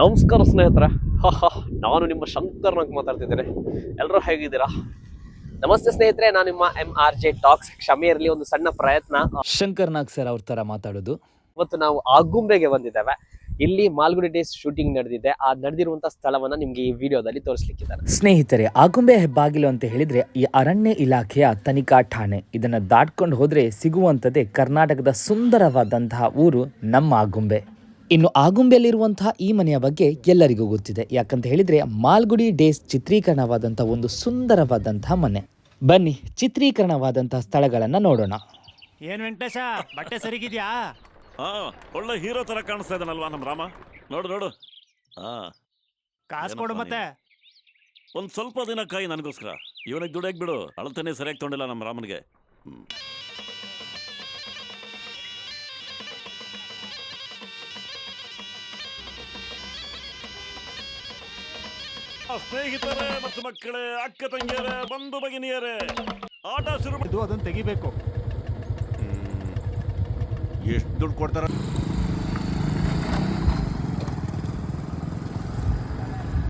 ನಮಸ್ಕಾರ ಸ್ನೇಹಿತರೆ. ನಾನು ನಿಮ್ಮ ಶಂಕರ್ನಾಗ್ ಮಾತಾಡ್ತಿದ್ದೇನೆ. ಎಲ್ಲರೂ ಹೇಗಿದ್ದೀರಾ? ನಮಸ್ತೆ ಸ್ನೇಹಿತರೆ, ನಾನು ನಿಮ್ಮ MRJ ಟಾಕ್ಸ್. ಕ್ಷಮೆ ಇರಲಿ, ಒಂದು ಸಣ್ಣ ಪ್ರಯತ್ನ. ಶಂಕರ್ನಾಗ್ ಸರ್ ಅವ್ರ ತರ ಮಾತಾಡೋದು. ಇವತ್ತು ನಾವು ಆಗುಂಬೆಗೆ ಬಂದಿದ್ದೇವೆ. ಇಲ್ಲಿ ಮಾಲ್ಗುಡಿ ಡೇಸ್ ಶೂಟಿಂಗ್ ನಡೆದಿದೆ. ಆ ನಡೆದಿರುವಂತಹ ಸ್ಥಳವನ್ನ ನಿಮ್ಗೆ ಈ ವಿಡಿಯೋದಲ್ಲಿ ತೋರಿಸ್ಲಿಕ್ಕಿದ್ದಾರೆ. ಸ್ನೇಹಿತರೆ, ಆಗುಂಬೆ ಹೆಬ್ಬಾಗಿಲು ಅಂತ ಹೇಳಿದ್ರೆ ಈ ಅರಣ್ಯ ಇಲಾಖೆಯ ತನಿಖಾ ಠಾಣೆ. ಇದನ್ನ ದಾಟ್ಕೊಂಡು ಹೋದ್ರೆ ಸಿಗುವಂಥದ್ದೇ ಕರ್ನಾಟಕದ ಸುಂದರವಾದಂತಹ ಊರು ನಮ್ಮ ಆಗುಂಬೆ. ಇನ್ನು ಆಗುಂಬೆಯಲ್ಲಿರುವಂತಹ ಈ ಮನೆಯ ಬಗ್ಗೆ ಎಲ್ಲರಿಗೂ ಗೊತ್ತಿದೆ. ಯಾಕಂತ ಹೇಳಿದ್ರೆ ಮಾಲ್ಗುಡಿ ಡೇಸ್ ಚಿತ್ರೀಕರಣವಾದಂತಹ ಒಂದು ಸುಂದರವಾದಂತಹ ಮನೆ. ಬನ್ನಿ ಚಿತ್ರೀಕರಣವಾದಂತಹ ಸ್ಥಳಗಳನ್ನ ನೋಡೋಣ. ಏನ್ ವೆಂಕಟೇಶ, ಬಟ್ಟೆ ಸರಿಗಿದ್ಯಾ? ಒಳ್ಳೆ ಹೀರೋ ತರ ಕಾಣಿಸ್ತಾ ಇದ್ದಾನಲ್ವಾ ನಮ್ಮ ರಾಮ. ನೋಡು ನೋಡು. ಕಾಸು ಕೊಡು ಮತ್ತೆ. ಒಂದ್ ಸ್ವಲ್ಪ ದಿನ ಕಾಯಿ ನನಗೋಸ್ಕರ. ಇವನಿಗೆ ದುಡಿಯಕ್ ಬಿಡು. ಅಳತನೆ ಸರಿಯಾಗಿ ತೊಗೊಂಡಿಲ್ಲ ನಮ್ಮ ರಾಮನಿಗೆ. ಸ್ನೇಹಿತರೆ ಮತ್ತು ಮಕ್ಕಳೇ, ಅಕ್ಕ ತಂಗಿಯರೇ, ಬಂಧು ಭಗಿನಿಯರೇ, ಆಟ ಶುರು. ಅದನ್ನ ತೆಗಿಬೇಕು. ಎಷ್ಟು ದುಡ್ಡು ಕೊಡ್ತಾರ?